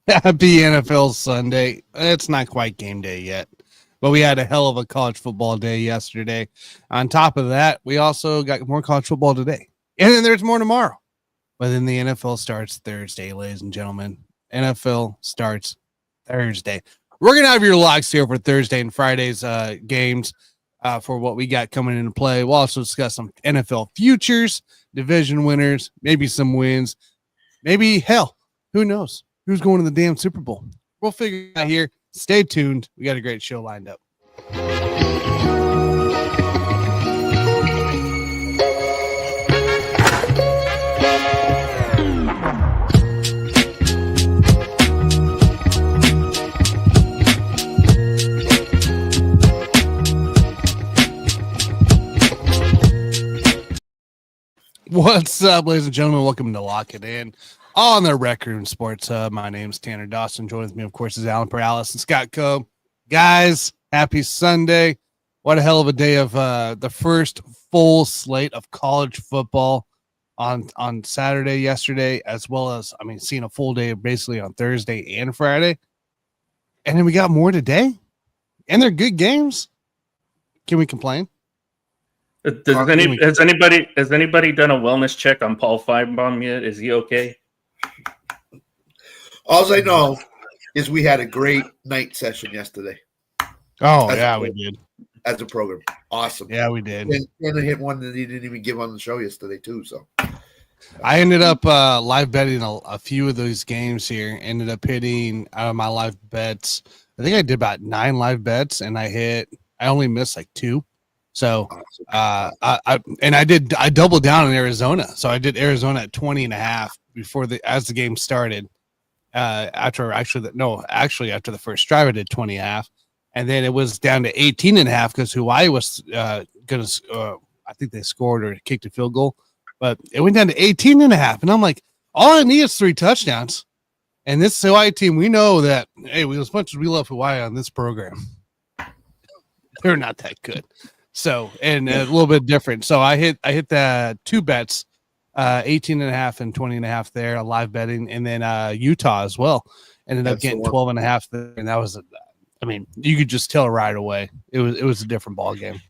Happy NFL Sunday. It's not quite game day yet, but we had a hell of a college football day yesterday. On top of that, we also got more college football today. And then there's more tomorrow. But then the NFL starts Thursday, ladies and gentlemen. NFL starts Thursday. We're going to have your locks here for Thursday and Friday's games for what we got coming into play. We'll also discuss some NFL futures, division winners, maybe some wins, maybe hell, who knows? Who's going to the damn Super Bowl? We'll figure it out here. Stay tuned. We got a great show lined up. What's up, ladies and gentlemen? Welcome to Lock It In on the Rec Room Sports Hub. My name's Tanner Dawson. Joining me, of course, is Alan Perales and Scott Coe. Guys, happy Sunday. What a hell of a day of the first full slate of college football on Saturday yesterday, as well as, seeing a full day basically on Thursday and Friday. And then we got more today. And they're good games. Can we complain? Has anybody done a wellness check on Paul Feinbaum yet? Is he okay? All I know is we had a great night session yesterday. Oh, yeah, we did. As a program. Awesome. Yeah, we did. And I hit one that he didn't even give on the show yesterday, too. So I ended up live betting a few of those games here. Ended up hitting out of my live bets. I think I did about 9 live bets, and I only missed like 2. So I doubled down in Arizona. So I did Arizona at 20.5 as the game started. After the first drive, I did 20.5, and then it was down to 18.5 because Hawaii was I think they scored or kicked a field goal, but it went down to 18.5, and I'm like, all I need is 3 touchdowns. And this Hawaii team, we know that, hey, as much as we love Hawaii on this program, they're not that good. So, and a little bit different. So I hit the 2 bets, 18.5 and 20.5 there, live betting, and then Utah as well. Ended up getting 12.5 there, and that was, you could just tell right away. It was a different ball game.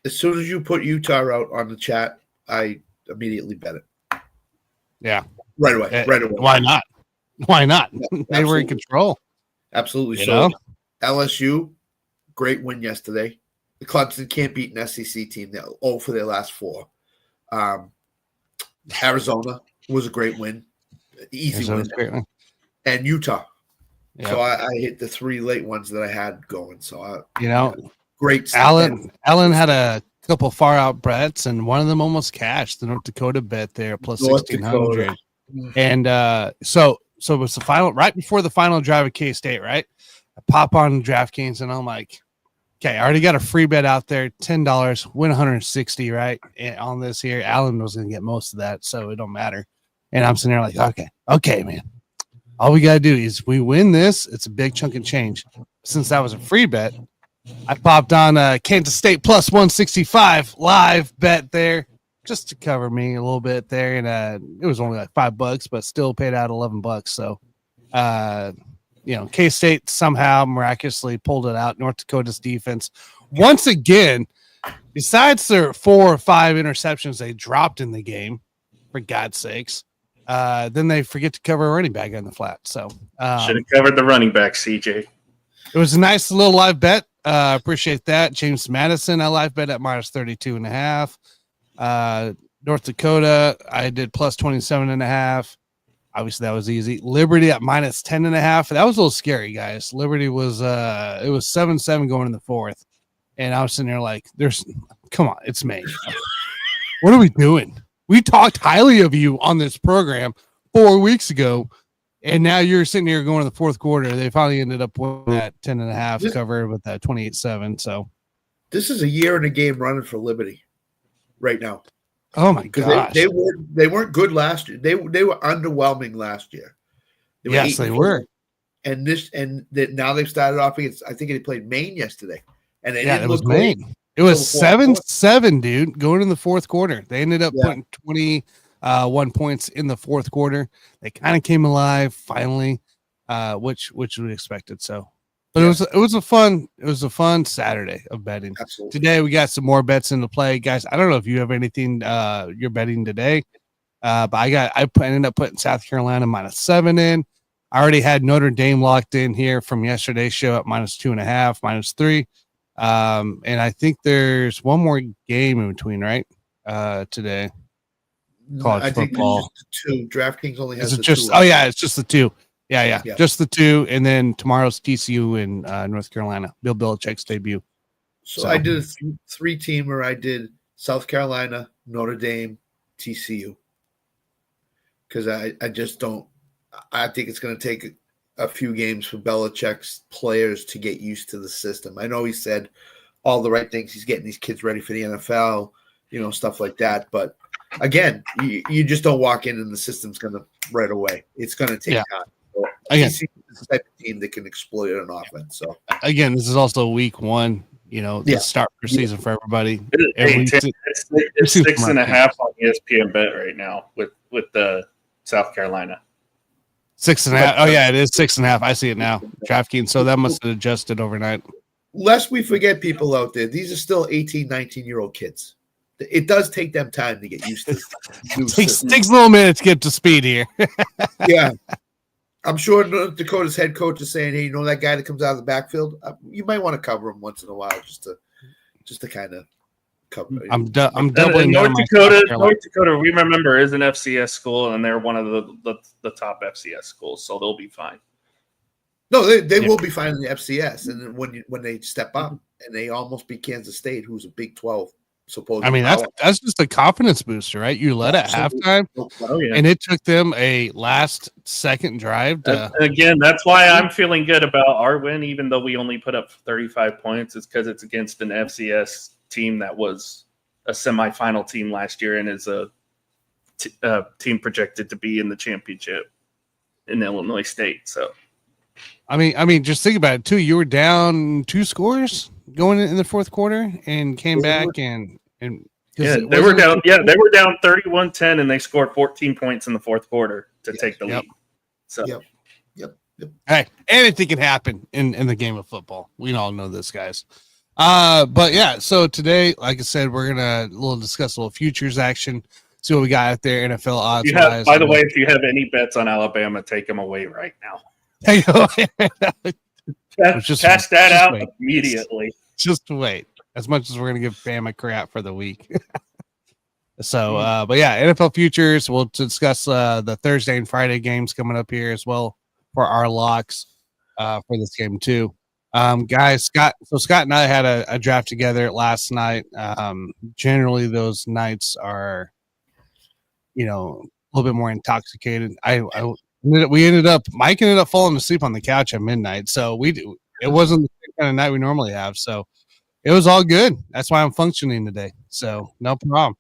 As soon as you put Utah out on the chat, I immediately bet it. Yeah, right away. Why not? Yeah, they were in control. Absolutely. So LSU, great win yesterday. The Clemson can't beat an SEC team. They're 0 for their last 4. Arizona was a great win. Easy win. And Utah. Yep. So I hit the 3 late ones that I had going. So, great stuff. Alan had a couple far out bets, and one of them almost cashed. The North Dakota bet there, plus 1,600. And so it was the final, right before the final drive of K-State, right? I pop on DraftKings, and I'm like, okay, I already got a free bet out there, $10, win 160, right? And on this here, Alan was going to get most of that, so it don't matter. And I'm sitting there like, okay, man. All we got to do is we win this. It's a big chunk of change. Since that was a free bet, I popped on Kansas State plus 165 live bet there just to cover me a little bit there. And it was only like $5, but still paid out $11. So, K-State somehow miraculously pulled it out. North Dakota's defense, once again, besides their 4 or 5 interceptions they dropped in the game, for God's sakes, then they forget to cover a running back on the flat. So should have covered the running back, CJ. It was a nice little live bet. Appreciate that. James Madison, I live bet at minus 32.5. North Dakota, I did plus 27.5. Obviously, that was easy. Liberty at minus 10.5. That was a little scary, guys. Liberty was it was 7-7 going in the 4th, and I was sitting there like, come on, it's May. What are we doing? We talked highly of you on this program 4 weeks ago, and now you're sitting here going to the 4th quarter. They finally ended up winning that 10.5 cover with that 28-7. So this is a year and a game running for Liberty right now. Oh my gosh, they weren't good last year. They were underwhelming last year. They were. And now they've started off against. I think they played Maine yesterday, and it was Maine. It was 7-7, dude. Going in the 4th quarter, they ended up putting 21 points in the 4th quarter. They kind of came alive finally. which we expected. So, but it was a fun Saturday of betting. Absolutely. Today we got some more bets into play, guys. I don't know if you have anything you're betting today, but I ended up putting South Carolina -7 in. I already had Notre Dame locked in here from yesterday's show at -2.5, -3. And I think there's one more game in between, right? Today. College football. Think it's just the 2. DraftKings only has the 2. Oh yeah, it's just the 2. Yeah. Just the 2, and then tomorrow's TCU in North Carolina. Bill Belichick's debut. So I did a 3-teamer. I did South Carolina, Notre Dame, TCU. Because I just don't. I think it's going to take a few games for Belichick's players to get used to the system. I know he said all the right things. He's getting these kids ready for the NFL, stuff like that. But again, you just don't walk in and the system's going to right away. It's going to take time. So again, TCU is the type of team that can exploit an offense. So again, this is also week 1. The start for season for everybody. It's 6.5 on ESPN Bet right now with the South Carolina. 6.5. Oh yeah, it is 6.5. I see it now. DraftKings. So that must have adjusted overnight. Lest we forget, people out there, these are still 18, 19-year-old kids. It does take them time to get used to. Takes a little minute to get to speed here. Yeah, I'm sure North Dakota's head coach is saying, "Hey, that guy that comes out of the backfield? You might want to cover him once in a while, just to kind of cover." I'm doubling North Dakota. We remember is an FCS school, and they're one of the top FCS schools, so they'll be fine. No, they will be fine in the FCS, and then when they step up and they almost beat Kansas State, who's a Big 12. I mean, that's just a confidence booster, right? You led at halftime, and it took them a last-second drive. Again, that's why I'm feeling good about our win, even though we only put up 35 points. It's because it's against an FCS team that was a semifinal team last year and is a team projected to be in the championship in Illinois State. So, I mean, just think about it too. You were down 2 scores going in the fourth quarter and came back and they were down 31-10 and they scored 14 points in the fourth quarter to take the lead. So yep. Hey, anything can happen in the game of football. We all know this, guys. But yeah, so today, like I said, we're gonna discuss a little futures action, see what we got out there, NFL odds. By the way, if you have any bets on Alabama, take them away right now. Cash that out immediately. Just wait. As much as we're gonna give Bama crap for the week. So, but yeah, NFL futures. We'll discuss the Thursday and Friday games coming up here as well for our locks for this game too. Guys, Scott and I had a draft together last night. Generally those nights are, a little bit more intoxicated. Mike ended up falling asleep on the couch at midnight. So it wasn't the kind of night we normally have. So it was all good. That's why I'm functioning today. So no problem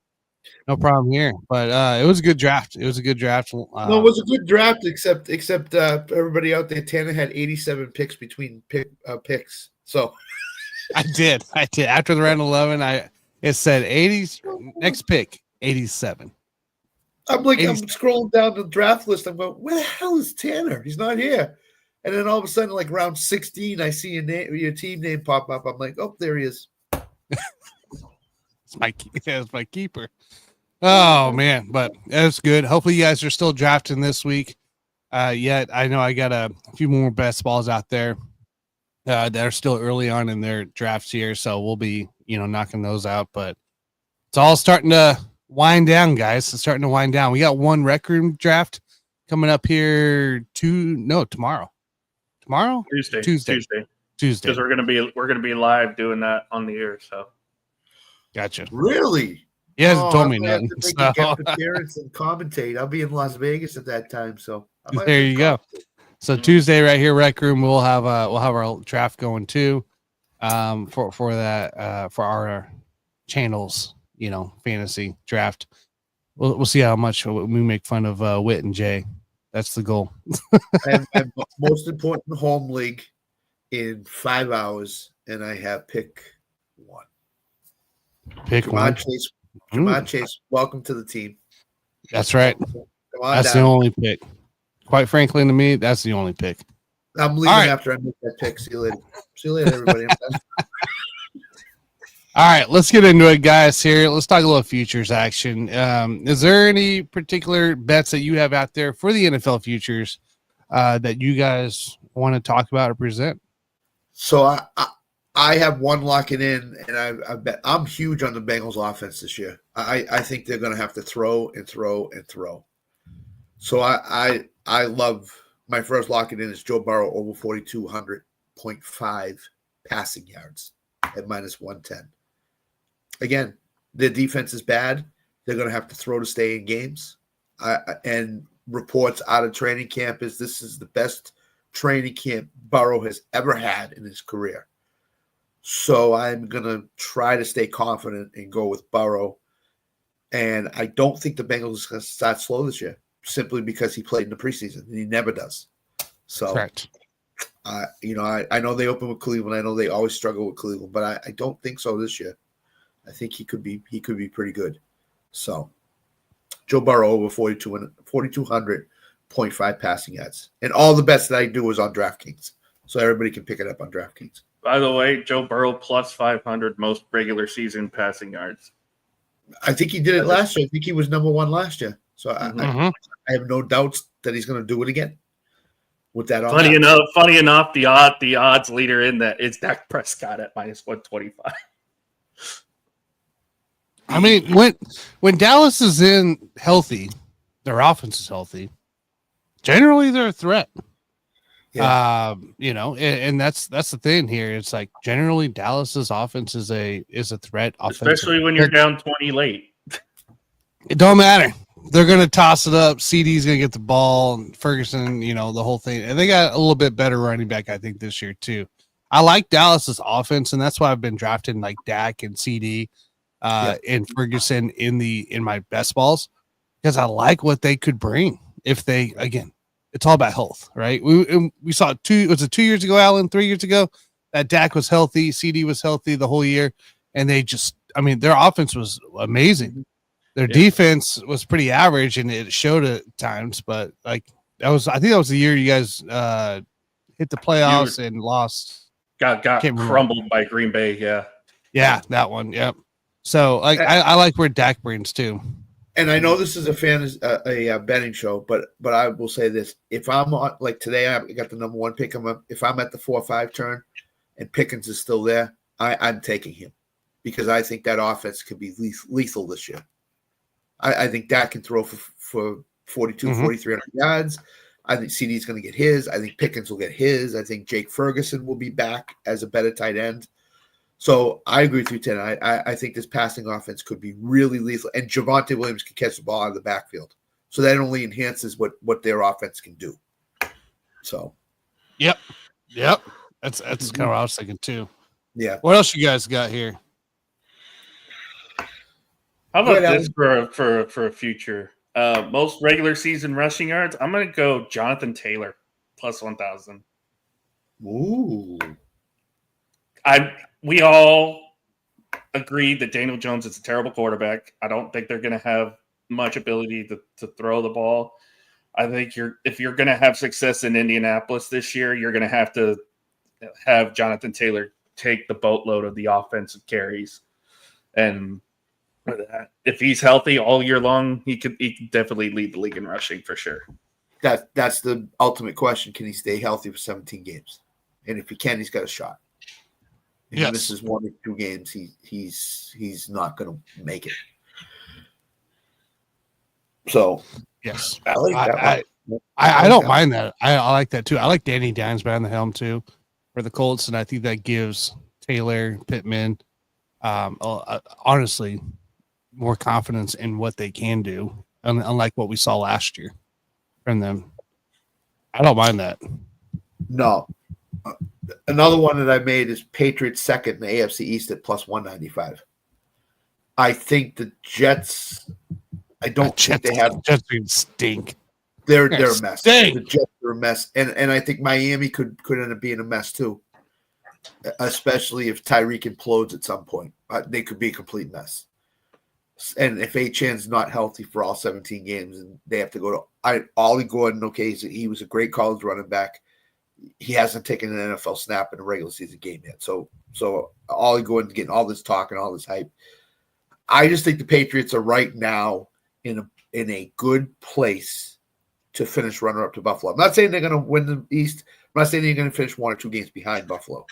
here. But it was a good draft. It was a good draft. No, it was a good draft, except everybody out there. Tanner had 87 picks between picks. So I did. After the round 11, it said 80. Next pick 87. I'm scrolling down the draft list. I'm going, where the hell is Tanner? He's not here. And then all of a sudden, like round 16, I see your team name pop up. I'm like, oh, there he is. It's my keeper. Oh man, but that's good. Hopefully you guys are still drafting this week. Yet I know I got a few more best balls out there that are still early on in their drafts here, so we'll be knocking those out. But it's all starting to wind down, guys. It's starting to wind down. We got one rec room draft coming up here tomorrow. Tuesday. Because we're gonna be live doing that on the air. So gotcha. Really? He hasn't told me nothing. Make a guest appearance and commentate. I'll be in Las Vegas at that time. So there you go. So Tuesday, right here, Rec Room, we'll have our draft going too, for that for our channels, fantasy draft. We'll see how much we make fun of Whit and Jay. That's the goal. I have most important home league in 5 hours, and I have pick 1. Jamon Chase, welcome to the team. That's right. That's the only pick. Quite frankly, to me, that's the only pick. I'm leaving right. after I make that pick. See you later. See you later, everybody. All right, let's get into it, guys. Here, let's talk a little futures action. Is there any particular bets that you have out there for the NFL futures that you guys want to talk about or present? So I have one locking in, and I bet I'm huge on the Bengals offense this year. I think they're going to have to throw and throw and throw. So I love my first locking in is Joe Burrow over 4,200.5 passing yards at minus 110. Again, their defense is bad. They're going to have to throw to stay in games. And reports out of training camp is this is the best training camp Burrow has ever had in his career. So I'm going to try to stay confident and go with Burrow. And I don't think the Bengals are going to start slow this year, simply because he played in the preseason, and he never does. So, Correct. I know they open with Cleveland. I know they always struggle with Cleveland, but I don't think so this year. I think he could be pretty good. So, Joe Burrow over 4,200.5 passing yards. And all the bets that I do is on DraftKings. So everybody can pick it up on DraftKings. By the way, Joe Burrow plus 500 most regular season passing yards. I think he did it last year. I think he was number one last year. So I have no doubts that he's going to do it again with that. Funny enough, the odds leader in that is Dak Prescott at minus 125. I mean, when Dallas is in healthy, their offense is healthy. Generally, they're a threat. Yeah. And that's the thing here. It's like generally Dallas's offense is a threat, especially when you're down 20 late. It don't matter. They're gonna toss it up. CD's gonna get the ball, and Ferguson, the whole thing. And they got a little bit better running back, I think, this year too. I like Dallas's offense, and that's why I've been drafting like Dak and CD. And Ferguson in my best balls, because I like what they could bring if they, again, it's all about health, right? We saw 2 years ago, Alan, 3 years ago, that Dak was healthy, CD was healthy the whole year, and they just, their offense was amazing. Their defense was pretty average, and it showed at times, but I think that was the year you guys hit the playoffs and lost. Got crumbled by Green Bay, yeah, that one, yep. So I like where Dak brings too. And I know this is a betting show, but I will say this: if I'm on, like today, I got the number one pick. If I'm at the 4-5 turn, and Pickens is still there, I'm taking him because I think that offense could be lethal this year. I think Dak can throw for 4,300 yards. I think CD's going to get his. I think Pickens will get his. I think Jake Ferguson will be back as a better tight end. So I agree with you, Ted. I think this passing offense could be really lethal, and Javonte Williams can catch the ball out of the backfield. So that only enhances what their offense can do. So, yep, that's kind of what I was thinking too. Yeah. What else you guys got here? How about this for a future? Most regular season rushing yards. I'm going to go Jonathan Taylor plus 1,000. Ooh. We all agreed that Daniel Jones is a terrible quarterback. I don't think they're going to have much ability to throw the ball. I think if you're going to have success in Indianapolis this year, you're going to have Jonathan Taylor take the boatload of the offensive carries. And if he's healthy all year long, he could definitely lead the league in rushing for sure. That's the ultimate question. Can he stay healthy for 17 games? And if he can, he's got a shot. If he misses 1 or 2 games, he's not going to make it. So, yes, I like that. I don't mind that. I like that too. I like Danny Dimes behind the helm too for the Colts, and I think that gives Taylor, Pittman, honestly, more confidence in what they can do, unlike what we saw last year from them. I don't mind that. No. Another one that I made is Patriots second in the AFC East at plus 195. I think the Jets. I don't think they have. Jets stink. They're a mess. Stink. The Jets are a mess, and I think Miami could end up being a mess too, especially if Tyreek implodes at some point. They could be a complete mess. And if Achan's not healthy for all 17 games, and they have to go to Ollie Gordon. Okay, he was a great college running back. he hasn't taken an NFL snap in a regular season game yet. So all going to getting all this talk and all this hype. I just think the Patriots are right now in a good place to finish runner up to Buffalo. I'm not saying they're going to win the East. I'm not saying they're going to finish 1 or 2 games behind Buffalo,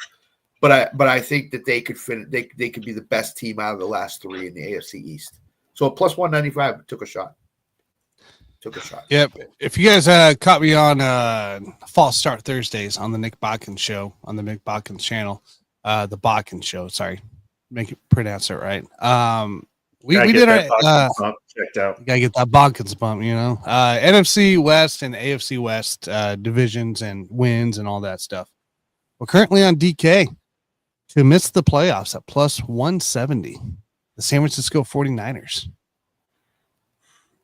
but I think that they could finish. They could be the best team out of the last 3 in the AFC East. So a plus 195 took a shot. Yep. If you guys caught me on False Start Thursdays on the Nick Bakken show on the Nick Bakken channel, the Bakken show. Sorry, make it pronounce it right. We did our checked out. Gotta get that Bakkens bump, NFC West and AFC West divisions and wins and all that stuff. We're currently on DK to miss the playoffs at plus 170. The San Francisco 49ers.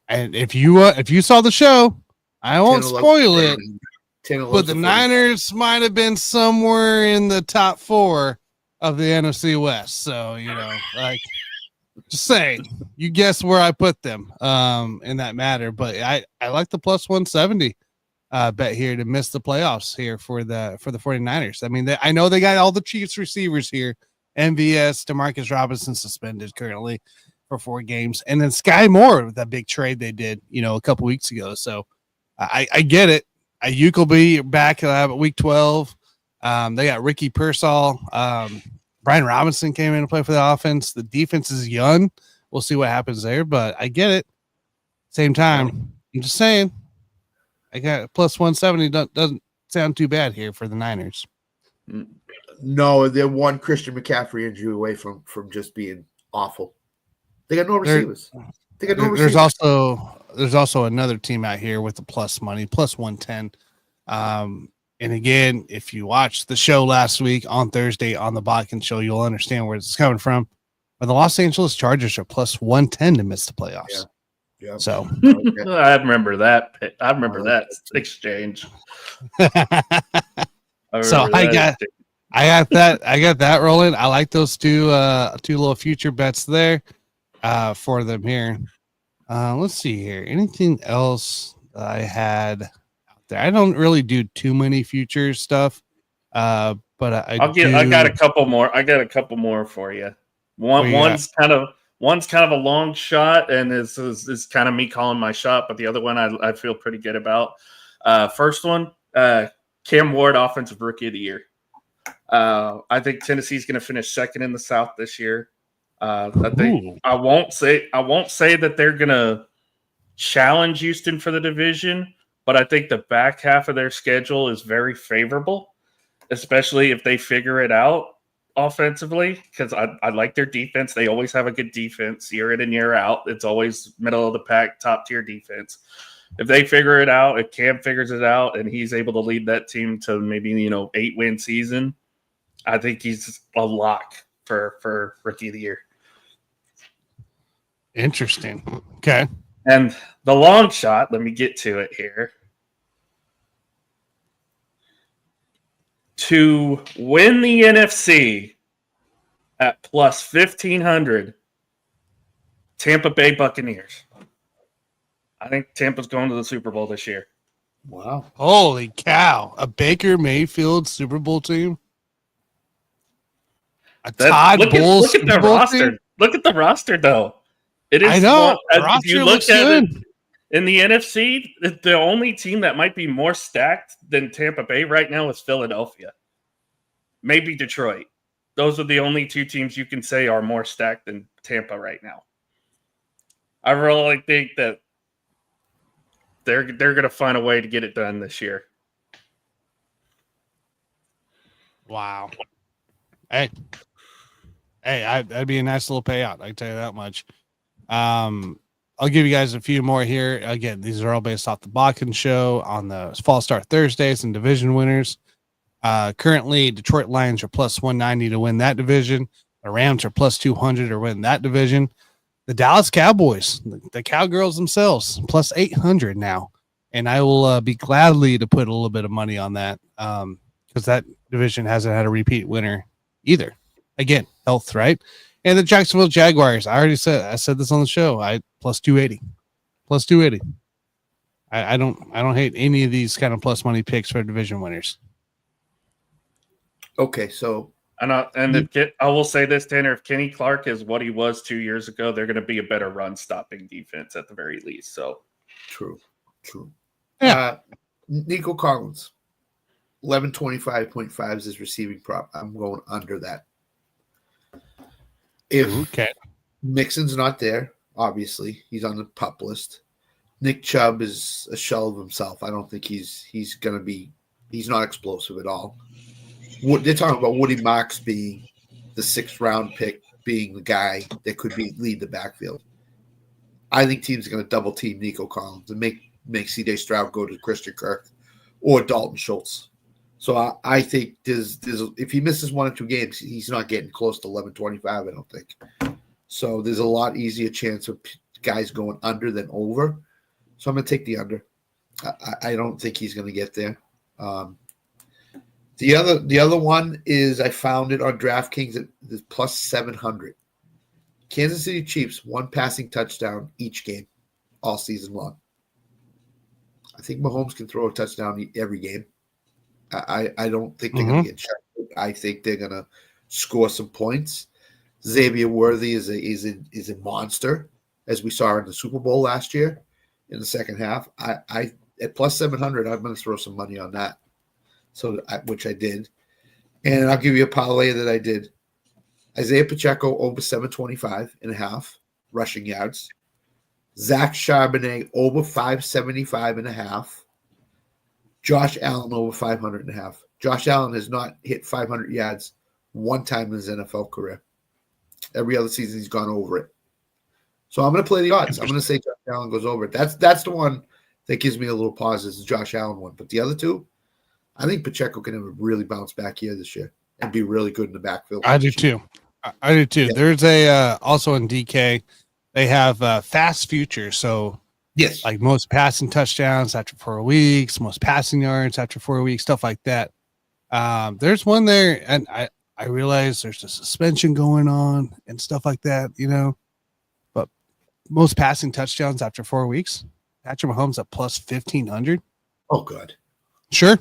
And if you saw the show, I won't spoil it, but the Niners might have been somewhere in the top 4 of the NFC West. So, just saying, you guess where I put them in that matter. But I like the plus 170 bet here to miss the playoffs here for the 49ers. I mean, I know they got all the Chiefs receivers here. MVS, Demarcus Robinson suspended currently for 4 games. And then Sky Moore, that big trade they did, a couple weeks ago. So I get it. Ayuk will be back at week 12. They got Ricky Pearsall. Brian Robinson came in to play for the offense. The defense is young. We'll see what happens there, but I get it. Same time, I'm just saying, I got plus 170. Doesn't sound too bad here for the Niners. No, they're one Christian McCaffrey injury away from just being awful. They got no receivers. There's also another team out here with the plus money, plus 110. And again, if you watched the show last week on Thursday on the Bakken show, you'll understand where it's coming from. But the Los Angeles Chargers are plus 110 to miss the playoffs. Yeah. So I remember that. I remember that exchange. I got that rolling. I like those two little future bets there for them here. Let's see here. Anything else that I had out there? I don't really do too many future stuff, but I got a couple more. I got a couple more for you. One's kind of a long shot, and is kind of me calling my shot. But the other one I feel pretty good about. First one, Cam Ward, Offensive Rookie of the Year. I think Tennessee's going to finish second in the South this year. I won't say that they're going to challenge Houston for the division, but I think the back half of their schedule is very favorable, especially if they figure it out offensively, because I like their defense. They always have a good defense year in and year out. It's always middle of the pack, top tier defense. If they figure it out, if Cam figures it out and he's able to lead that team to maybe 8-win season, I think he's a lock for Rookie of the Year. Interesting. Okay. And the long shot, let me get to it here. To win the NFC at plus 1,500, Tampa Bay Buccaneers. I think Tampa's going to the Super Bowl this year. Wow. Holy cow. A Baker Mayfield Super Bowl team? Look at the roster. Team? Look at the roster, though. It is. I know. If you look at it in the NFC, the only team that might be more stacked than Tampa Bay right now is Philadelphia. Maybe Detroit. Those are the only 2 teams you can say are more stacked than Tampa right now. I really think that they're going to find a way to get it done this year. Wow. Hey, that'd be a nice little payout. I can tell you that much. I'll give you guys a few more here. Again, these are all based off the Bakken show on the Fall Start Thursdays and division winners. Currently, Detroit Lions are plus 190 to win that division. The Rams are plus 200 to win that division. The Dallas Cowboys, the Cowgirls themselves, plus 800 now. And I will be gladly to put a little bit of money on that because that division hasn't had a repeat winner either. Again, health, right? And the Jacksonville Jaguars, I said this on the show. Plus 280. Plus 280. I don't hate any of these kind of plus money picks for division winners. Okay, so I will say this, Tanner, if Kenny Clark is what he was 2 years ago, they're going to be a better run stopping defense at the very least. So true. Yeah. Nico Collins, 1125.5 is his receiving prop. I'm going under that. If Okay. Mixon's not there, obviously he's on the pup list. Nick Chubb is a shell of himself. I don't think he's going to be. He's not explosive at all. They're talking about Woody Marks being the 6th round pick, being the guy that could lead the backfield. I think teams are going to double team Nico Collins and make C.J. Stroud go to Christian Kirk or Dalton Schultz. So I think there's if he misses 1 or 2 games, he's not getting close to 11.25. I don't think. So there's a lot easier chance of guys going under than over. So I'm going to take the under. I don't think he's going to get there. The other one is I found it on DraftKings at the plus 700. Kansas City Chiefs, 1 passing touchdown each game all season long. I think Mahomes can throw a touchdown every game. I don't think they're going to get shut. I think they're going to score some points. Xavier Worthy is a monster, as we saw in the Super Bowl last year in the second half. I at plus 700, I'm going to throw some money on that. Which I did. And I'll give you a parlay that I did. Isaiah Pacheco over 725.5 rushing yards. Zach Charbonnet over 575.5. Josh Allen over 500.5. Josh Allen has not hit 500 yards one time in his NFL career. Every other season he's gone over it. So I'm going to play the odds. I'm going to say Josh Allen goes over it. That's the one that gives me a little pause, is the Josh Allen one. But the other two, I think Pacheco can have a really bounce back year this year and be really good in the backfield. I do too. Yeah. There's a also in DK, they have fast future. So yes, like most passing touchdowns after 4 weeks, most passing yards after 4 weeks, stuff like that. There's one there, and I realize there's a suspension going on and stuff like that, but most passing touchdowns after 4 weeks, Patrick Mahomes at plus 1,500. Oh, good. Sure.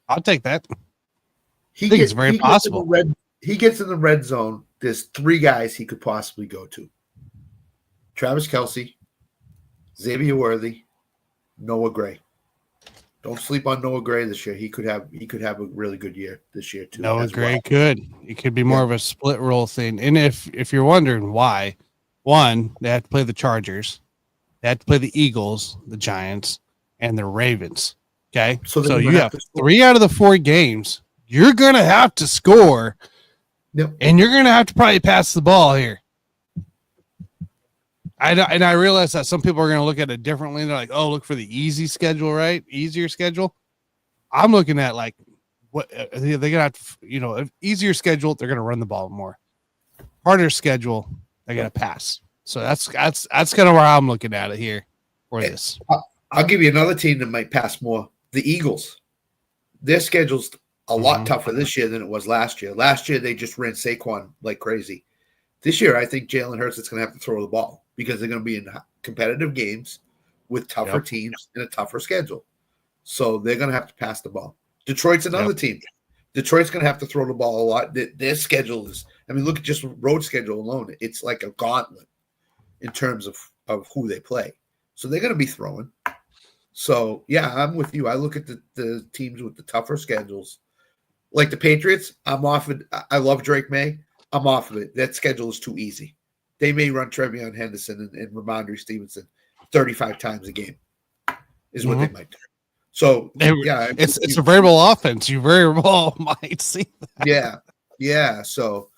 I'll take that. I think it's very possible. He gets in the red zone. There's 3 guys he could possibly go to: Travis Kelce, Xavier Worthy, Noah Gray. Don't sleep on Noah Gray this year. He could have a really good year this year too. Noah Gray could. It could be more of a split role thing. And if you're wondering why, one, they have to play the Chargers, they have to play the Eagles, the Giants, and the Ravens. Okay, so you have 3 out of the 4 games. You're gonna have to score, and you're gonna have to probably pass the ball here. I realize that some people are gonna look at it differently. They're like, "Oh, look for the easy schedule, right? Easier schedule." I'm looking at like what they're gonna have to, easier schedule. They're gonna run the ball more. Harder schedule, they're gonna pass. So that's kind of where I'm looking at it here for this. I'll give you another team that might pass more. The Eagles. Their schedule's a lot tougher this year than it was last year. Last year, they just ran Saquon like crazy. This year, I think Jalen Hurts is going to have to throw the ball because they're going to be in competitive games with tougher teams and a tougher schedule. So they're going to have to pass the ball. Detroit's another team. Detroit's going to have to throw the ball a lot. Their schedule is, look at just road schedule alone. It's like a gauntlet in terms of who they play. So they're going to be throwing. So, yeah, I'm with you. I look at the teams with the tougher schedules. Like the Patriots, I'm off it. I love Drake May. I'm off of it. That schedule is too easy. They may run Trevion Henderson and Ramondre Stevenson 35 times a game is what they might do. So, yeah. It's a variable offense. You very well might see that. Yeah. So,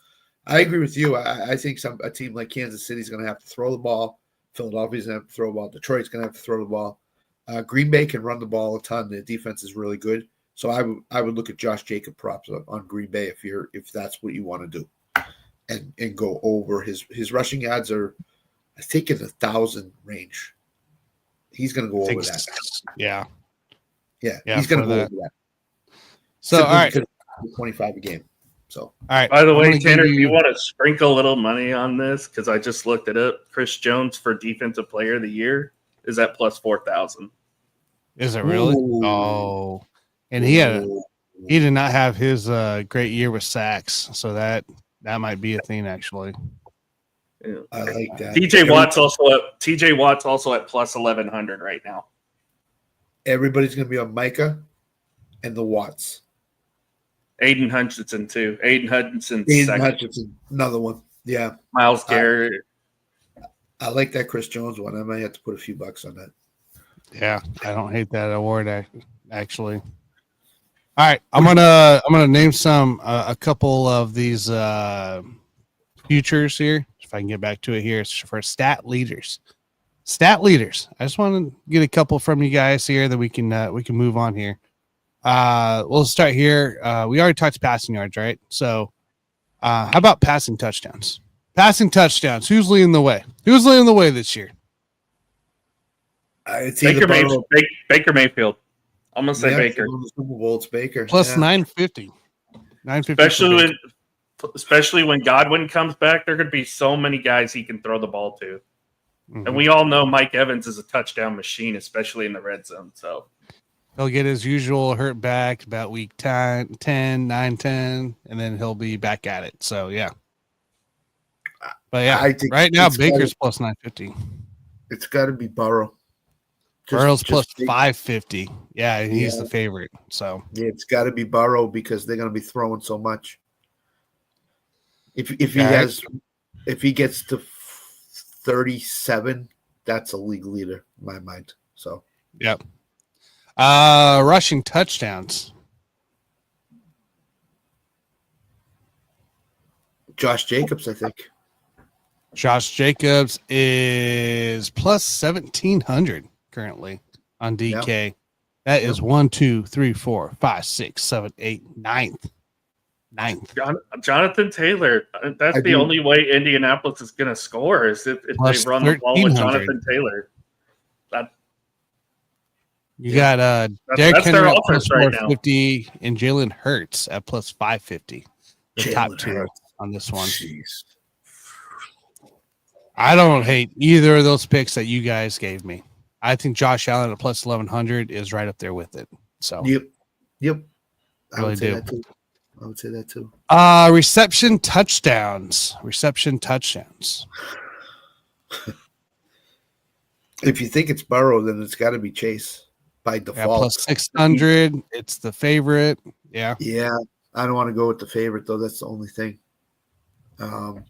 I agree with you. I think a team like Kansas City is going to have to throw the ball. Philadelphia's going to have to throw the ball. Detroit's going to have to throw the ball. Green Bay can run the ball a ton. Their defense is really good. So I would look at Josh Jacob props on Green Bay if that's what you want to do, and go over his rushing yards are, I think, in the 1,000 range. He's going to go over that. Yeah. He's going to go over that. So simply, all right, 25 a game. So all right. By the way, Tanner, do you want to sprinkle a little money on this? Because I just looked it up. Chris Jones for Defensive Player of the Year is at plus 4,000. Is it really? Ooh. Oh, and he had He did not have his great year with sacks, so that might be a thing actually. I like that. TJ Watt's also at plus 1100 right now. Everybody's going to be on Micah and the Watts. Aiden Hutchinson too. Hutchinson, another one. Yeah. Myles Garrett. I like that Chris Jones one. I might have to put a few bucks on that. Yeah, I don't hate that award actually. All right, I'm gonna name a couple of these futures here. If I can get back to it here, it's for stat leaders. Stat leaders. I just want to get a couple from you guys here that we can move on here. We'll start here. We already talked passing yards, right? So, how about passing touchdowns? Passing touchdowns. Who's leading the way? Who's leading the way this year? It's Baker Mayfield. I'm gonna say Baker. The Super Bowl, it's Baker. Plus 950. 950. Especially when Godwin comes back, there are going to be so many guys he can throw the ball to. Mm-hmm. And we all know Mike Evans is a touchdown machine, especially in the red zone. So he'll get his usual hurt back about week 10, 9, 10, and then he'll be back at it. So, yeah. But, yeah, I think right now, Baker's plus 950. It's got to be Burrow. Burrow's plus 550. Yeah, he's the favorite. So yeah, it's got to be Burrow because they're going to be throwing so much. If he gets to 37, that's a league leader in my mind. So yep. Rushing touchdowns. Josh Jacobs, I think. Josh Jacobs is plus 1,700 currently on DK. Yep. That is 1, 2, 3, 4, 5, 6, 7, 8, 9th. Jonathan Taylor. That's the only way Indianapolis is going to score is if they run the ball with Jonathan Taylor. You got Derrick Henry at plus 450 right and Jalen Hurts at plus 550. The top two on this one. Jeez. I don't hate either of those picks that you guys gave me. I think Josh Allen at plus 1,100 is right up there with it. So yep. I really do. I would say that too. Reception touchdowns. If you think it's Burrow, then it's got to be Chase by default. Yeah, plus 600. It's the favorite. Yeah. Yeah. I don't want to go with the favorite, though. That's the only thing. How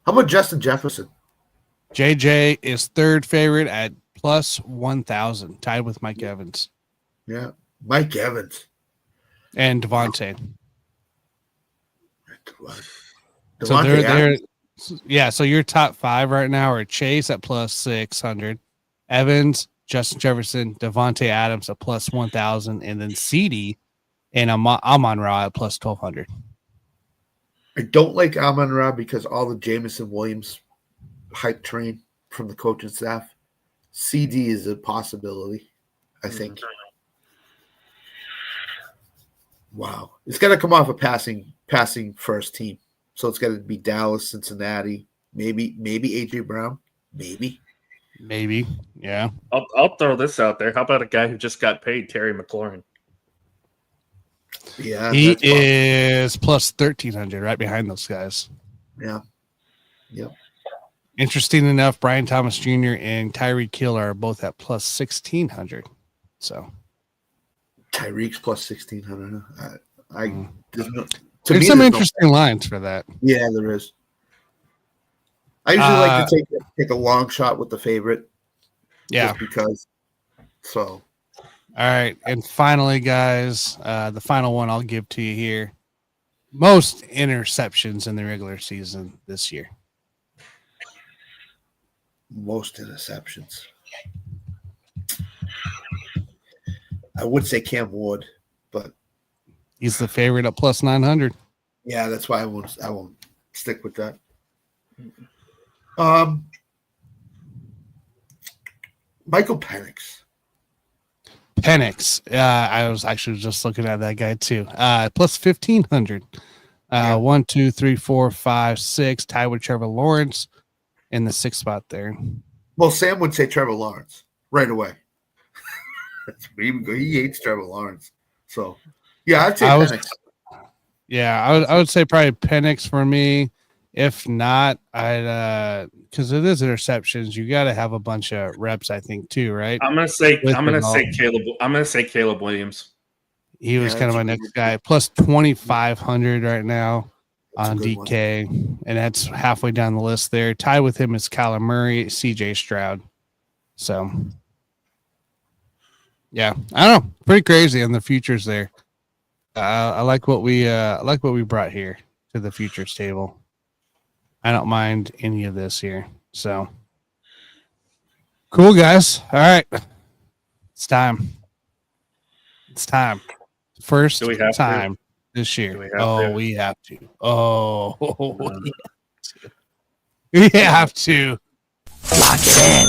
about Justin Jefferson? JJ is third favorite at plus 1,000, tied with Mike Evans. Yeah. Mike Evans. And Devontae. So they're so your top five right now are Chase at plus 600, Evans, Justin Jefferson, Devontae Adams at plus 1,000, and then CD and Amon-Ra at plus 1,200. I don't like Amon-Ra because all the Jameson Williams hype train from the coaching staff. CD is a possibility, I think. Wow. It's got to come off a passing first team. So it's got to be Dallas, Cincinnati, maybe AJ Brown, maybe. Yeah. I'll throw this out there. How about a guy who just got paid, Terry McLaurin? Yeah. He is plus 1,300 right behind those guys. Yeah. Yep. Interesting enough, Brian Thomas Jr. and Tyreek Hill are both at plus 1,600. So Tyreek's plus 1,600. There's some interesting lines for that. Yeah, there is. I usually like to take a long shot with the favorite. Yeah. Just because. So. All right. And finally, guys, the final one I'll give to you here. Most interceptions in the regular season this year. Most interceptions. I would say Cam Ward, but he's the favorite at plus 900. Yeah, that's why I won't stick with that. Michael Penix. I was actually just looking at that guy too. Plus 1,500. 1, 2, 3, 4, 5, 6. Tied with Trevor Lawrence in the 6th spot there. Well, Sam would say Trevor Lawrence right away. He hates Trevor Lawrence. So, yeah, I'd say Penix. Yeah, I would say probably Penix for me. If not, I'd because it is interceptions. You got to have a bunch of reps, I think, too, right? I'm gonna say Caleb. I'm gonna say Caleb Williams. He was kind of my next guy. Plus 2,500 right now on DK, and that's halfway down the list there. Tied with him is Kyler Murray, CJ Stroud. So, yeah, I don't know. Pretty crazy on the futures there. I like what we brought here to the futures table. I don't mind any of this here. So cool, guys. All right, it's time. It's time. First time this year. We have to. We have to. Lock it in.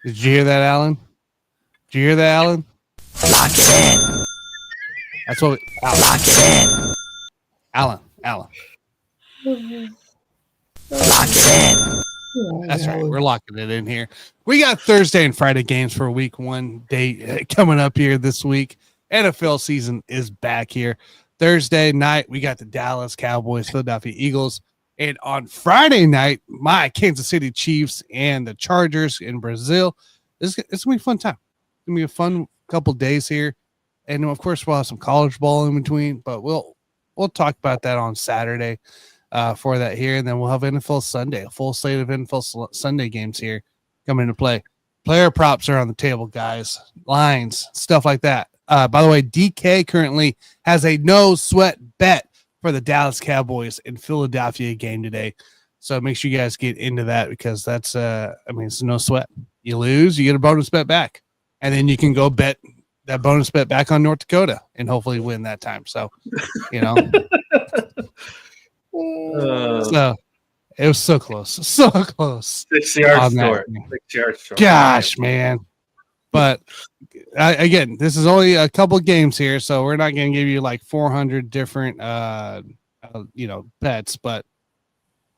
Did you hear that, Alan? Did you hear that, Alan? Lock it in. That's what we lock it in. Alan. Lock it in. That's right. We're locking it in here. We got Thursday and Friday games for week 1 day coming up here this week. NFL season is back here. Thursday night, we got the Dallas Cowboys, Philadelphia Eagles. And on Friday night, my Kansas City Chiefs and the Chargers in Brazil. It's going to be a fun time. It's going to be a fun couple days here. And, of course, we'll have some college ball in between. But we'll talk about that on Saturday for that here. And then we'll have NFL Sunday, a full slate of NFL Sunday games here coming into play. Player props are on the table, guys. Lines, stuff like that. By the way, DK currently has a no-sweat bet for the Dallas Cowboys in Philadelphia game today. So make sure you guys get into that because that's, it's no sweat. You lose, you get a bonus bet back. And then you can go bet that bonus bet back on North Dakota and hopefully win that time. So, so it was so close. So close. 6 yards short. 6 yards short. Gosh, man. But again, this is only a couple games here, so we're not going to give you like 400 different, bets. But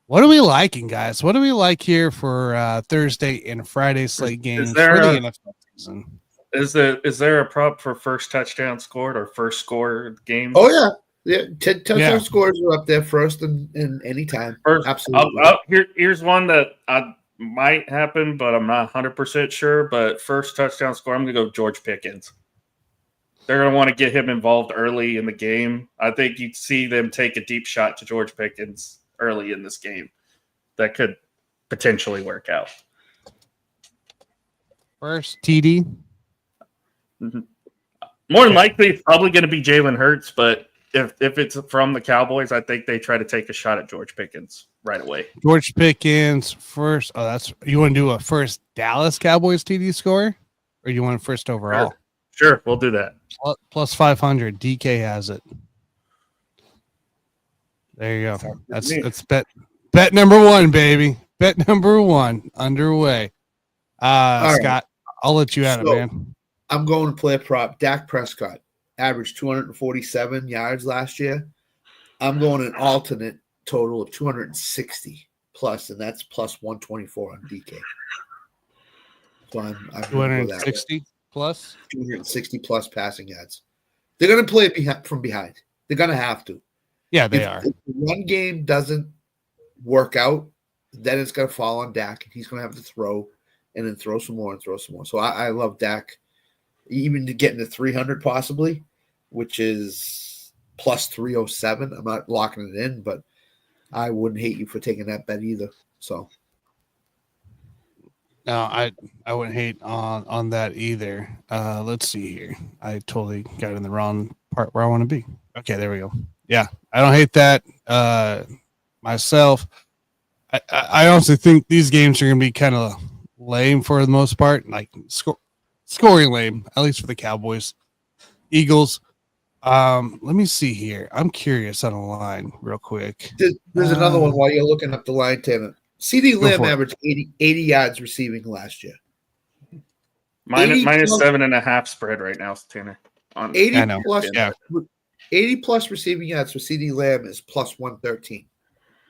what are we liking, guys? What do we like here for Thursday and Friday slate games for the NFL season? Is there a prop for first touchdown scored or first score game? Oh yeah. 10 touchdown scores are up there first in any time. Absolutely. Here's one that might happen, but I'm not 100% sure. But first touchdown score, I'm going to go George Pickens. They're going to want to get him involved early in the game. I think you'd see them take a deep shot to George Pickens early in this game. That could potentially work out. First TD. Mm-hmm. More than likely, it's probably going to be Jalen Hurts, but if it's from the Cowboys, I think they try to take a shot at George Pickens right away. George Pickens first. Oh, you want to do a first Dallas Cowboys TD score, or you want first overall? Sure, we'll do that. Plus 500. DK has it. There you go. That's bet number 1, baby. Bet number 1 underway. Scott, right. I'll let you at it, man. I'm going to play a prop. Dak Prescott averaged 247 yards last year. I'm going an alternate total of 260 plus, and that's plus 124 on DK. So I'm 260 plus? 260 plus passing yards. They're going to play it from behind. They're going to have to. Yeah, they are. If one game doesn't work out, then it's going to fall on Dak, and he's going to have to throw and then throw some more and throw some more. So I love Dak, even to get into 300 possibly, which is plus 307. I'm not locking it in, but I wouldn't hate you for taking that bet either. So no, I wouldn't hate on that either. Let's see here. I totally got in the wrong part where I want to be. Okay, there we go. Yeah, I don't hate that myself. I honestly think these games are going to be kind of lame for the most part, like scoring lame, at least for the Cowboys. Eagles. Let me see here. I'm curious on a line real quick. There's another one while you're looking up the line, Tanner. CD Lamb averaged 80 yards receiving last year. Minus 7.5 spread right now, Tanner. 80 plus receiving yards for CD Lamb is plus 113.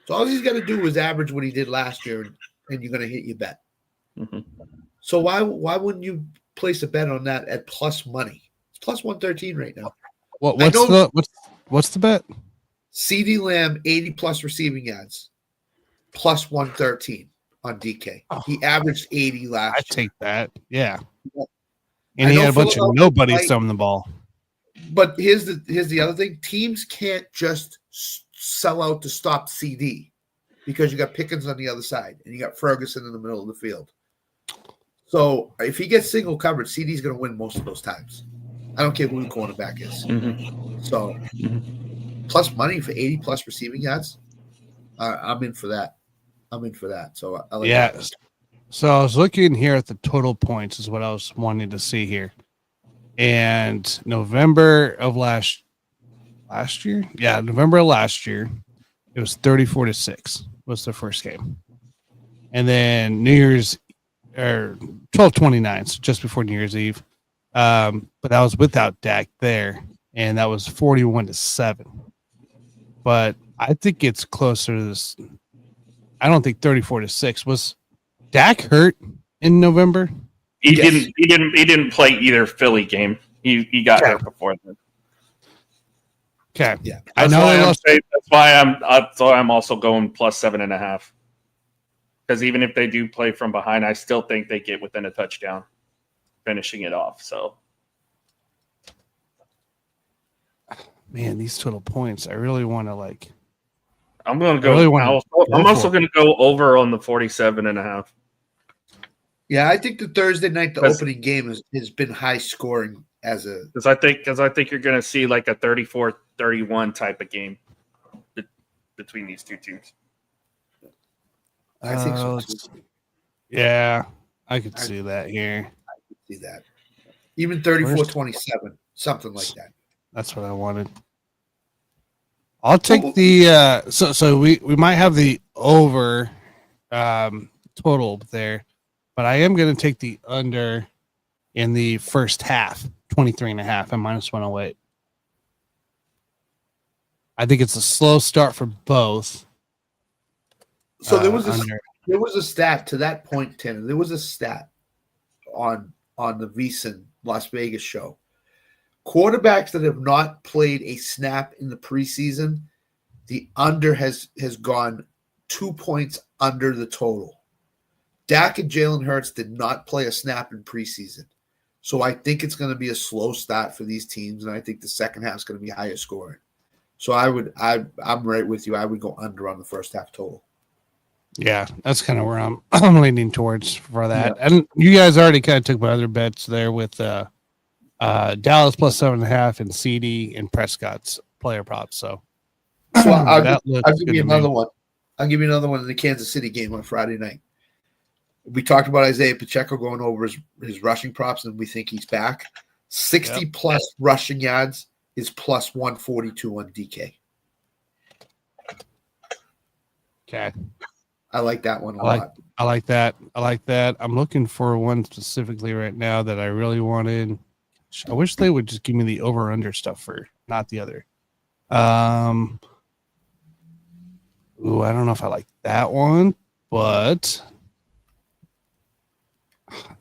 So all he's got to do is average what he did last year, and you're going to hit your bet. Mm-hmm. So why wouldn't you place a bet on that at plus money. It's plus 113 right now. What's the bet? CeeDee Lamb 80 plus receiving yards, plus 113 on DK. He averaged 80 last year. I take that. Yeah. Yeah. And he had a bunch of nobodies throwing the ball. But here's the other thing. Teams can't just sell out to stop CD because you got Pickens on the other side and you got Ferguson in the middle of the field. So if he gets single coverage, CD's going to win most of those times. I don't care who the cornerback is. Mm-hmm. So plus money for 80 plus receiving yards, I'm in for that. So I like that. So I was looking here at the total points is what I was wanting to see here. And November of last year? Yeah, November of last year, it was 34-6 was the first game. And then New Year's or 12/29, so just before New Year's Eve. But that was without Dak there, and that was 41-7. But I think it's closer to this. I don't think 34-6 was Dak hurt in November. He didn't play either Philly game. He got hurt before then. Okay. Yeah. I know that's why I'm also going plus 7.5. Because even if they do play from behind, I still think they get within a touchdown, finishing it off. So, man, these total points, I really want to like. I'm going to go. I'm also going to go over on the 47.5. Yeah, I think the Thursday night, the opening game has been high scoring as a. Because I think you're going to see like a 34-31 type of game between these two teams. I think so too. Yeah, I could see that here. I could see that. Even 34-27, something like that. That's what I wanted. I'll take the so we might have the over total there, but I am going to take the under in the first half, 23.5 at -108. I think it's a slow start for both. So there was a stat to that point, Tanner. There was a stat on the VSiN Las Vegas show. Quarterbacks that have not played a snap in the preseason, the under has gone 2 points under the total. Dak and Jalen Hurts did not play a snap in preseason. So I think it's going to be a slow start for these teams, and I think the second half is going to be higher scoring. So I'm right with you. I would go under on the first half total. Yeah, that's kind of where I'm leaning towards for that. Yeah. And you guys already kind of took my other bets there with Dallas plus 7.5 and CD and Prescott's player props. So I'll give you another one. I'll give you another one in the Kansas City game on Friday night. We talked about Isaiah Pacheco going over his rushing props, and we think he's back. 60 plus rushing yards is plus 142 on DK. Okay. I like that one a lot. I like that. I'm looking for one specifically right now that I really wanted. I wish they would just give me the over-under stuff for not the other. I don't know if I like that one, but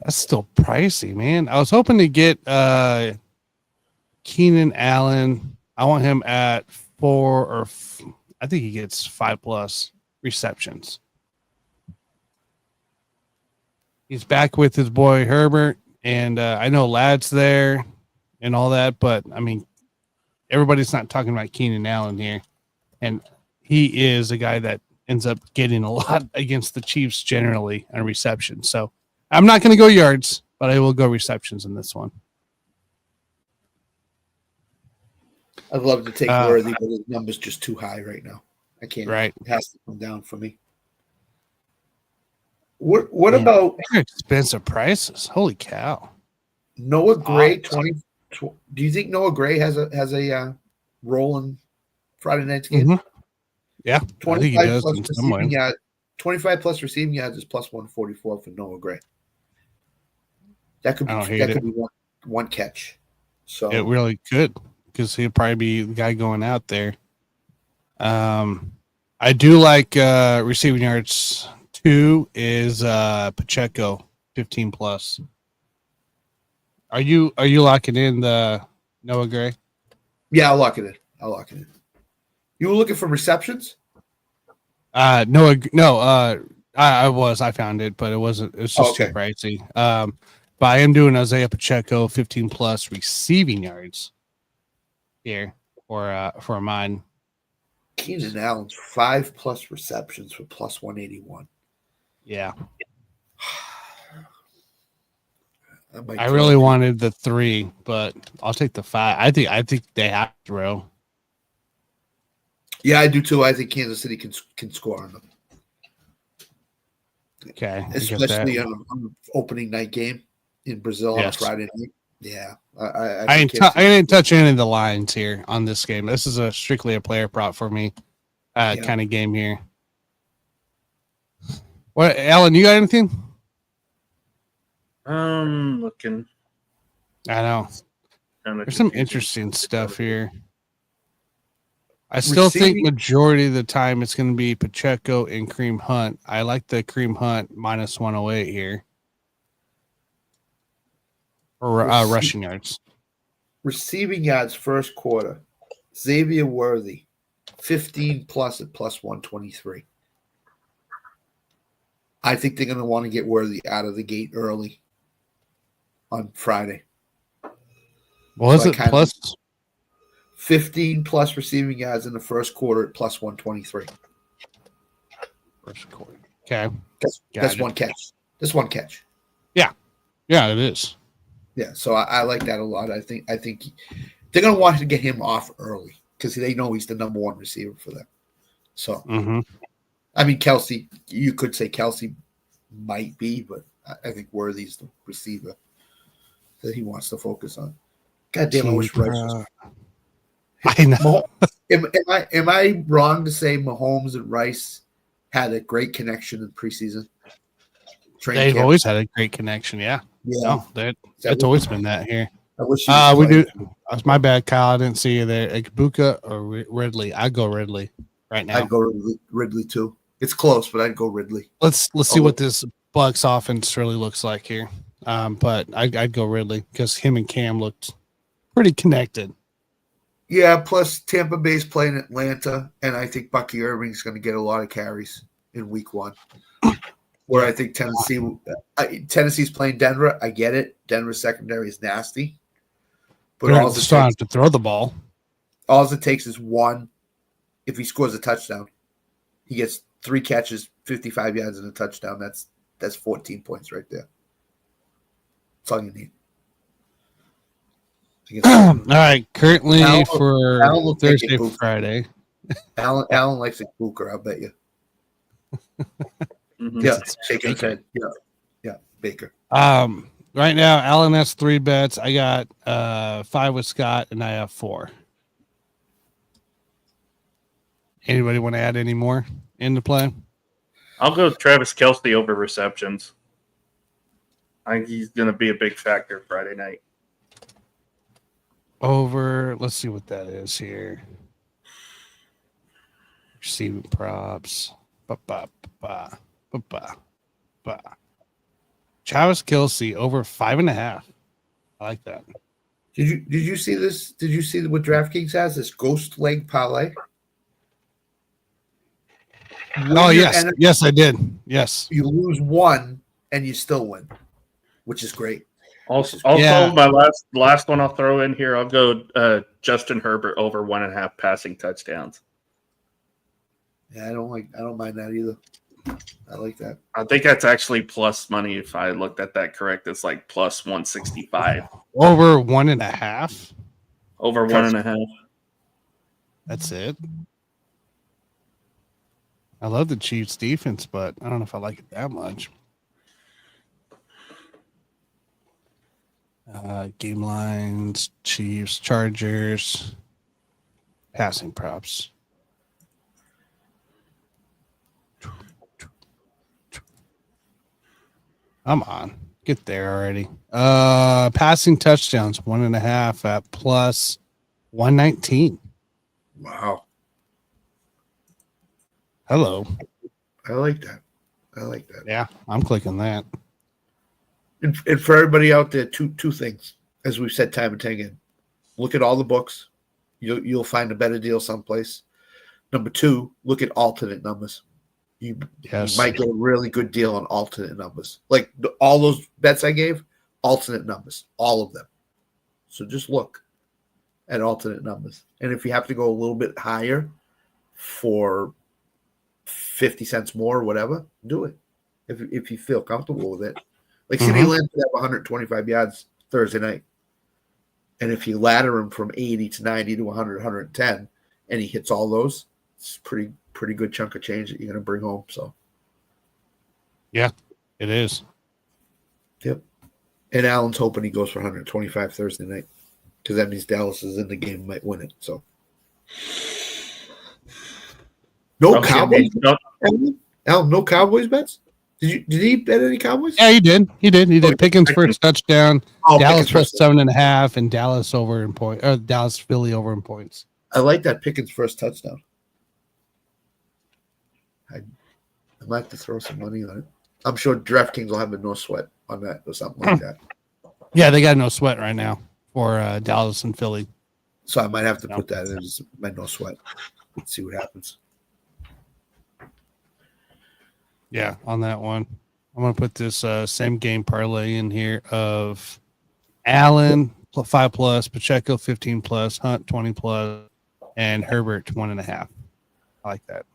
that's still pricey, man. I was hoping to get Keenan Allen. I want him at 4 or I think he gets 5+ receptions. He's back with his boy Herbert, and I know Ladd's there and all that, but I mean, everybody's not talking about Keenan Allen here, and he is a guy that ends up getting a lot against the Chiefs generally on reception. So I'm not going to go yards, but I will go receptions in this one. I'd love to take Worthy, but his number's just too high right now. I can't. Right. It has to come down for me. What about expensive prices? Holy cow! Noah Gray 20. Do you think Noah Gray has a role in Friday night's game? Mm-hmm. Yeah, 25 plus receiving yards. 25 plus receiving yards is plus 144 for Noah Gray. That could be one catch. So it really could, because he'll probably be the guy going out there. I do like receiving yards. 2 is Pacheco, 15+. Are you locking in the Noah Gray? Yeah, I'll lock it in. You were looking for receptions? No, I found it, but it wasn't. It's just too Okay. pricey. But I am doing Isaiah Pacheco 15 plus receiving yards here for mine. Keenan Allen's 5+ receptions for plus 181. Yeah, I I really wanted the 3, but I'll take the 5. I think they have to throw. Yeah, I do too. I think Kansas City can score on them, Okay, especially on an opening night game in Brazil on a Friday night. Yeah, I didn't touch any of the lines here on this game. This is strictly a player prop for me, kind of game here. What, Alan? You got anything? Looking. I know. There's some interesting stuff here. I still think majority of the time it's going to be Pacheco and Kareem Hunt. I like the Kareem Hunt minus 108 here. Or rushing yards. Receiving yards first quarter. Xavier Worthy, 15 plus at plus 123. I think they're going to want to get Worthy out of the gate early on Friday. What was it? Plus 15 plus receiving yards in the first quarter at plus 123. First quarter. Okay. That's one catch. That's one catch. Yeah. Yeah, it is. Yeah, so I like that a lot. I think they're going to want to get him off early because they know he's the number one receiver for them. So, I mean, Kelsey, you could say Kelsey might be, but I think Worthy's the receiver that he wants to focus on. God damn, I wish Rice was. I know. Am I wrong to say Mahomes and Rice had a great connection in preseason? They've always had a great connection, yeah. Yeah. No, that's always been that here. I wish we do. That's my bad, Kyle. I didn't see you there. Ibuka or Ridley? I'd go Ridley right now. I'd go Ridley too. It's close, but I'd go Ridley. Let's see what this Bucs offense really looks like here. But I'd go Ridley because him and Cam looked pretty connected. Yeah, plus Tampa Bay's playing Atlanta, and I think Bucky Irving's going to get a lot of carries in week 1. Where I think Tennessee's playing Denver. I get it. Denver's secondary is nasty. But all it takes to throw the ball. All it takes is one. If he scores a touchdown, he gets 3 catches, 55 yards, and a touchdown. That's 14 points right there. That's all you need. All right. Currently for Thursday, Friday. Alan likes a Booker, I'll bet you. Yeah, shaking his head. Yeah, Baker. Right now, Alan has 3 bets. I got 5 with Scott, and I have 4. Anybody want to add any more into play? I'll go Travis Kelce over receptions. I think he's going to be a big factor Friday night. Over, let's see what that is here. Receiving props. Travis Kelce over 5.5. I like that. Did you see this? Did you see what DraftKings has? This ghost leg parlay. Yes, I did. Yes, you lose 1 and you still win, which is great. Also, my last one I'll throw in here. I'll go Justin Herbert over 1.5 passing touchdowns. Yeah, I don't mind that either. I like that. I think that's actually plus money. If I looked at that correct, it's like plus 165. Over 1.5. Over 1.5. That's it. I love the Chiefs defense, but I don't know if I like it that much. Game lines, Chiefs, Chargers, passing props. Come on, get there already. Passing touchdowns, 1.5 at plus 119. Wow. Hello. I like that. Yeah, I'm clicking that. And for everybody out there, two things. as we've said time and time again, look at all the books. You'll find a better deal someplace. Number 2, look at alternate numbers. You might get a really good deal on alternate numbers. Like all those bets I gave, alternate numbers, all of them. So just look at alternate numbers. And if you have to go a little bit higher for 50 cents more or whatever, do it. If you feel comfortable with it. Like City Lamb could have 125 yards Thursday night. And if you ladder him from 80 to 90 to 100, 110, and he hits all those, it's pretty good chunk of change that you're going to bring home. So, yeah, it is. Yep. And Allen's hoping he goes for 125 Thursday night because that means Dallas is in the game and might win it. So, no Cowboys. Alan, no Cowboys bets. Did he bet any Cowboys? Yeah, he did. He did. Pickens first touchdown. Dallas first 7.5, and Dallas over in point. Or Dallas Philly over in points. I like that Pickens first touchdown. I might have to throw some money on it. I'm sure DraftKings will have a no sweat on that or something like that. Yeah, they got no sweat right now for Dallas and Philly. So I might have to put that in as my no sweat. Let's see what happens. Yeah, on that one. I'm going to put this same game parlay in here of Allen 5+, Pacheco 15+, Hunt 20+, and Herbert 1.5. I like that.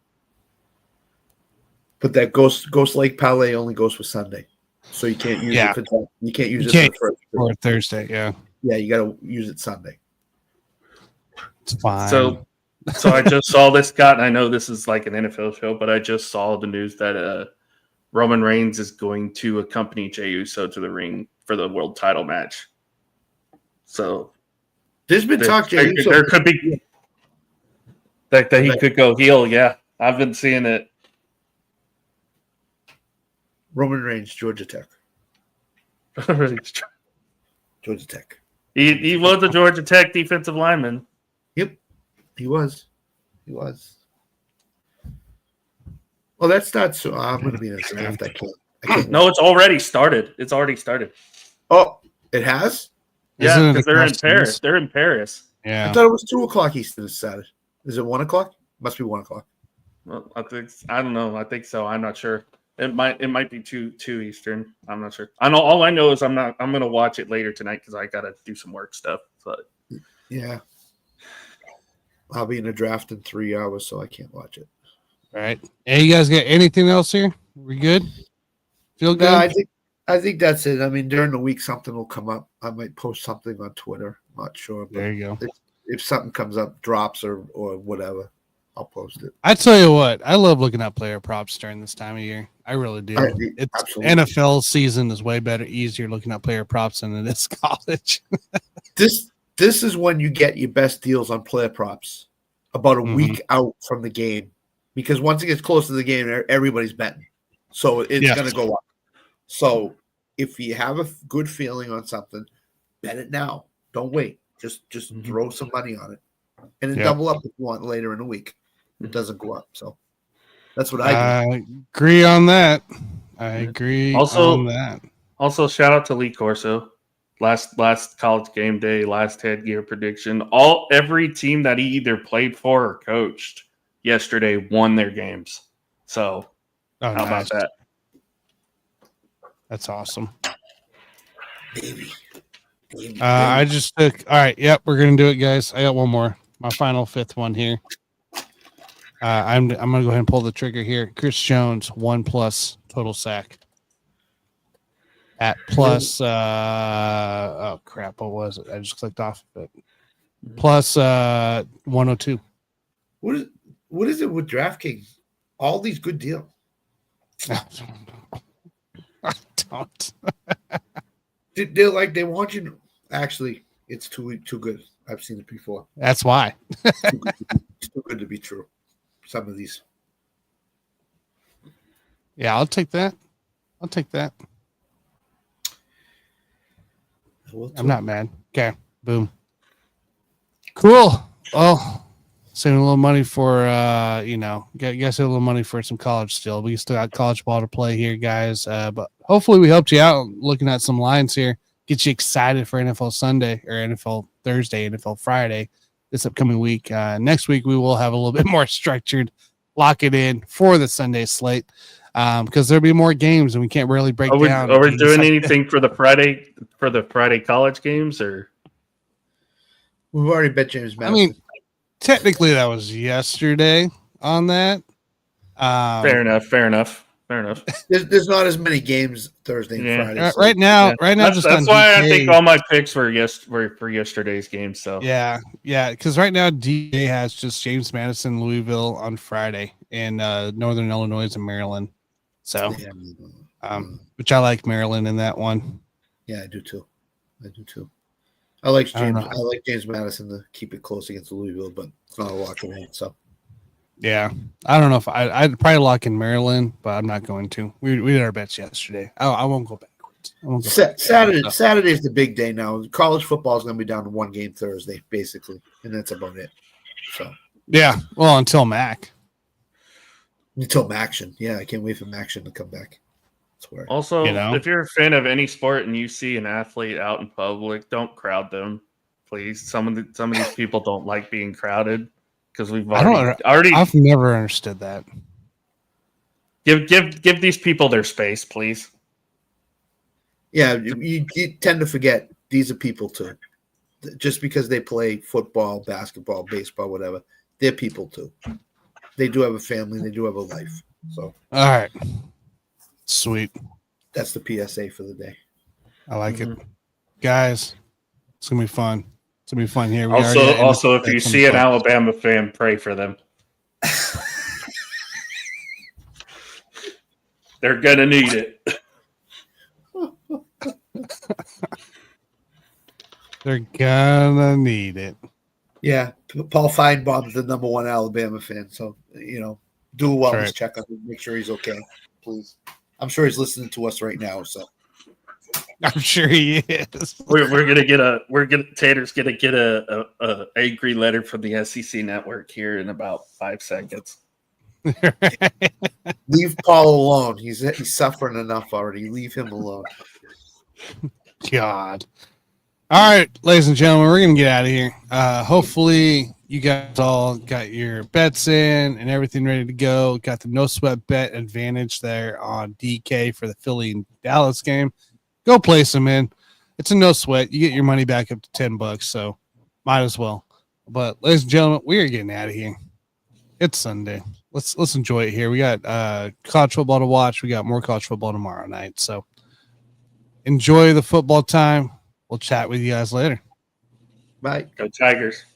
But that Ghost Lake parlay only goes for Sunday, so you can't use it for that. You can't use it for Thursday. Yeah, yeah, you got to use it Sunday. It's fine. So I just saw this, Scott, and I know this is like an NFL show, but I just saw the news that Roman Reigns is going to accompany Jey Uso to the ring for the world title match. So there's been talk Jey Uso. There could be that he could go heel. Yeah, I've been seeing it. Roman Reigns, Georgia Tech. Georgia Tech. He was a Georgia Tech defensive lineman. Yep, he was. Well, that starts. So I'm going to be in a draft. I can't. No, it's already started. Oh, it has? Yeah, because they're in Paris. They're in Paris. Yeah. I thought it was 2:00 Eastern this Saturday. Is it 1:00? Must be 1:00. Well, I don't know. I think so. I'm not sure. It might be 2 Eastern. I'm not sure. I know all I know is I'm going to watch it later tonight because I got to do some work stuff. But yeah, I'll be in a draft in 3 hours, so I can't watch it. All right. Hey, you guys got anything else here? We good? Feel good? No, I think that's it. I mean, during the week, something will come up. I might post something on Twitter. I'm not sure. But there you go. If something comes up, drops or whatever, I'll post it. I tell you what, I love looking at player props during this time of year. I really do. Absolutely. NFL season is way better, easier looking at player props than it is college. This is when you get your best deals on player props about a week out from the game, because once it gets close to the game, everybody's betting, so it's going to go up. So if you have a good feeling on something, bet it now. Don't wait. Just throw some money on it, and then double up if you want later in the week. It doesn't go up. So that's what I do. Agree on that. I agree on that. Also, shout out to Lee Corso. Last college game day, last headgear prediction. Every team that he either played for or coached yesterday won their games. So how about that? That's awesome. Baby. I just took. All right. Yep, we're gonna do it, guys. I got one more. My final 5th one here. I'm gonna go ahead and pull the trigger here. Chris Jones 1+ total sack at plus. Oh crap! What was it? I just clicked off of it. Plus 102. What is it with DraftKings? All these good deals. I don't. They want you to, actually, it's too good. I've seen it before. That's why. It's too good to be true. Some of these. Yeah, I'll take that. I'm not mad. Okay. Boom. Cool. Well, saving a little money for guess a little money for some college still. We still got college ball to play here, guys. But hopefully we helped you out looking at some lines here. get you excited for NFL Sunday or NFL Thursday, NFL Friday this upcoming week. Next week, we will have a little bit more structured, lock it in for the Sunday slate because there'll be more games and we can't really break down. Are we doing anything for the Friday college games or? We've already bet James Madison. I mean, technically that was yesterday on that. Fair enough. There's not as many games Thursday and Friday. Right now, that's why I think all my picks were for yesterday's game. So yeah, because right now DA has just James Madison, Louisville on Friday, and Northern Illinois and Maryland. So, which I like Maryland in that one. Yeah, I do too. I like James Madison to keep it close against Louisville, but it's not a lock in. So. Yeah, I don't know if I'd probably lock in Maryland, but I'm not going to. We did our bets yesterday. I won't go backwards. Saturday is the big day now. College football is going to be down to one game Thursday, basically, and that's about it. So yeah, well, until Mac. Until Maction. Yeah, I can't wait for Maction to come back. Swear. Also, if you're a fan of any sport and you see an athlete out in public, don't crowd them, please. Some of these people don't like being crowded. Because we've already I've never understood that. Give these people their space, please. Yeah, you tend to forget these are people too. Just because they play football, basketball, baseball, whatever, they're people too. They do have a family, they do have a life. So all right. Sweet. That's the PSA for the day. I like it. Guys, it's gonna be fun. It's gonna be fun here. Also, if you see an Alabama fan, pray for them. They're gonna need it. They're gonna need it. Yeah, Paul Feinbaum's the number one Alabama fan, so do a wellness checkup and make sure he's okay, please. I'm sure he's listening to us right now, so. I'm sure he is. Tater's gonna get a angry letter from the SEC network here in about 5 seconds. Leave Paul alone. He's suffering enough already. Leave him alone. God. All right, ladies and gentlemen, we're gonna get out of here. Hopefully you guys all got your bets in and everything ready to go. Got the no sweat bet advantage there on DK for the Philly and Dallas game. Go place them in. It's a no sweat. You get your money back up to $10, so might as well. But ladies and gentlemen, we are getting out of here. It's Sunday. Let's enjoy it here. We got college football to watch. We got more college football tomorrow night. So enjoy the football time. We'll chat with you guys later. Bye. Go Tigers.